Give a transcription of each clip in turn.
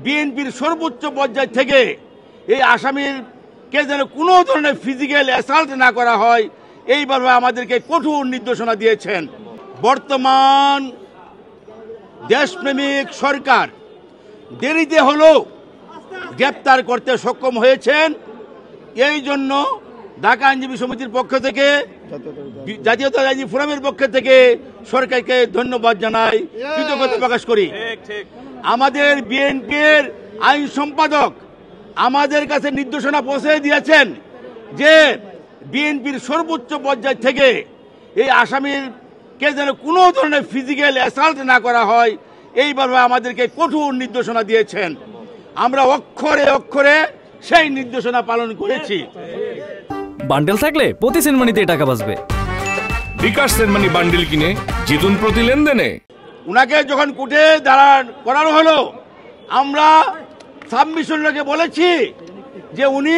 বিএনপির সর্বোচ্চ পর্যায় থেকে এই আসামিকে যেন কোনো ধরনের ফিজিক্যাল অ্যাসাল্ট না করা হয়, এইভাবে আমাদেরকে কঠোর নির্দেশনা দিয়েছেন। বর্তমান দেশপ্রেমিক সরকার দেরিতে হলেও গ্রেপ্তার করতে সক্ষম হয়েছেন। এই জন্য ঢাকা আইনজীবী সমিতির পক্ষ থেকে, জাতীয়তাবাদী আইনজীবী ফোরামের পক্ষ থেকে সরকারকে ধন্যবাদ জানাই, কৃতজ্ঞতা প্রকাশ করি। আমাদের বিএনপির আইন সম্পাদক আমাদের কাছে নির্দেশনা পৌঁছে দিয়েছেন যে বিএনপির সর্বোচ্চ পর্যায় থেকে এই আসামিকে যেন কোনো ধরনের ফিজিক্যাল অ্যাসাল্ট না করা হয়, এইভাবে আমাদেরকে কঠোর নির্দেশনা দিয়েছেন। আমরা অক্ষরে অক্ষরে সেই নির্দেশনা পালন করেছি। বান্ডেল থাকলে প্রতি সেনমানিতে টাকা বাঁচবে। বিকাশ সেনমানি বান্ডেল কিনে জিতুন প্রতি লেনদেনে। উনাকে যখন কোর্টে করানো হলো, আমরা সাবমিশনকে বলেছি যে উনি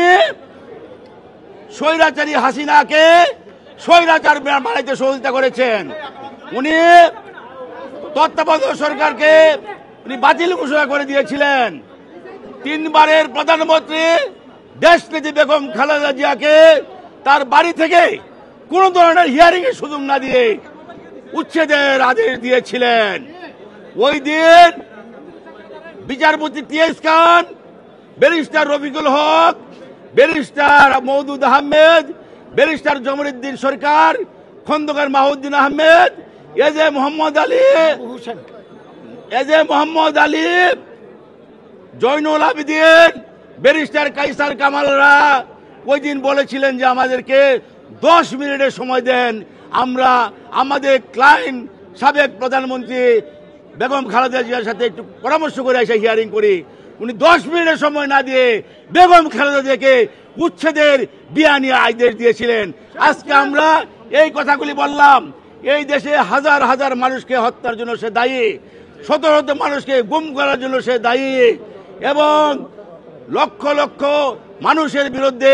স্বৈরাচারী হাসিনাকে স্বৈরাচার বানাইতে সহযোগিতা করেছেন। উনি তত্ত্বাবধায়ক সরকারকে উনি বাতিল ঘোষণা করে দিয়েছিলেন। 3 বারের প্রধানমন্ত্রী দেশনেত্রী বেগম খালেদা জিয়াকে তার বাড়ি থেকে কোনো ধরনের হিয়ারিং এর সুযোগ না দিয়ে উচ্ছেদের আদেশ দিয়েছিলেন। ওই দিন বিচারপতি টি.এস. খান, ব্যারিস্টার রফিকুল হক, ব্যারিস্টার মওদুদ আহমেদ, ব্যারিস্টার জমরুদ্দিন সরকার, খন্দকার মাহউদ্দিন আহমেদ, এজে মোহাম্মদ আলী, জয়নুল আবেদিন, ব্যারিস্টার কাইসার কামালরা ওই দিন বলেছিলেন যে আমাদেরকে 10 মিনিটের সময় দেন, আমরা আমাদের ক্লায়েন্ট সাবেক প্রধানমন্ত্রী বেগম খালেদা জিয়ার সাথে একটু পরামর্শ করে এসে হিয়ারিং করি। উনি 10 মিনিটের সময় না দিয়ে বেগম খালেদা জিয়াকে উচ্ছেদের বিয়ানি আদেশ দিয়েছিলেন। আজকে আমরা এই কথাগুলি বললাম। এই দেশে হাজার হাজার মানুষকে হত্যার জন্য সে দায়ী, শত শত মানুষকে গুম করার জন্য সে দায়ী, এবং লক্ষ লক্ষ মানুষের বিরুদ্ধে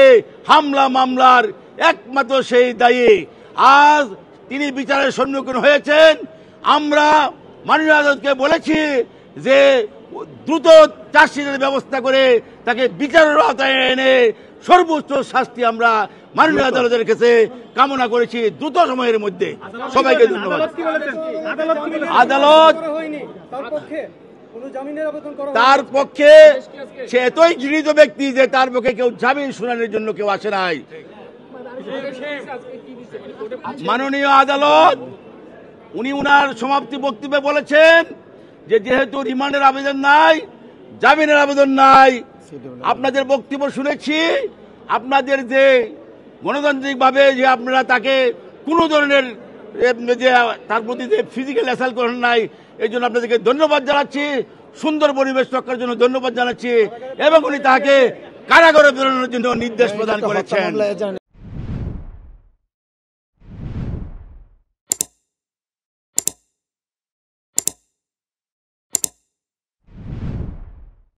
হামলা মামলার একমাত্র সেই দায়ী। আজ তিনি বিচারের সম্মুখীন হয়েছেন। আমরা মাননীয় আদালতকে বলেছি যে দ্রুত চার্জশিটের ব্যবস্থা করে তাকে বিচারের আওতায় এনে সর্বোচ্চ শাস্তি আমরা মাননীয় আদালতের কাছে কামনা করেছি দ্রুত সময়ের মধ্যে। সবাইকে ধন্যবাদ। আদালত তার পক্ষে, সে এতই ঘৃণিত ব্যক্তি যে তার পক্ষে কেউ জামিন শুনানির জন্য কেউ আসে নাই। মাননীয় আদালত উনি উনার সমাপ্তি বক্তব্যে বলেছেন যে যেহেতু রিমান্ডের আবেদন নাই, জামিনের আবেদন নাই, আপনাদের বক্তব্য শুনেছি, আপনাদের যে গণতান্ত্রিকভাবে যে আপনারা তাকে কোনো ধরনের যে তার প্রতি যে ফিজিক্যাল অ্যাসাল্ট করেন নাই, এই জন্য আপনাদেরকে ধন্যবাদ জানাচ্ছি, সুন্দর পরিবেশ রক্ষার জন্য ধন্যবাদ জানাচ্ছি, এবং উনি তাকে কারাগারে প্রেরণের জন্য নির্দেশ প্রদান করেছেন।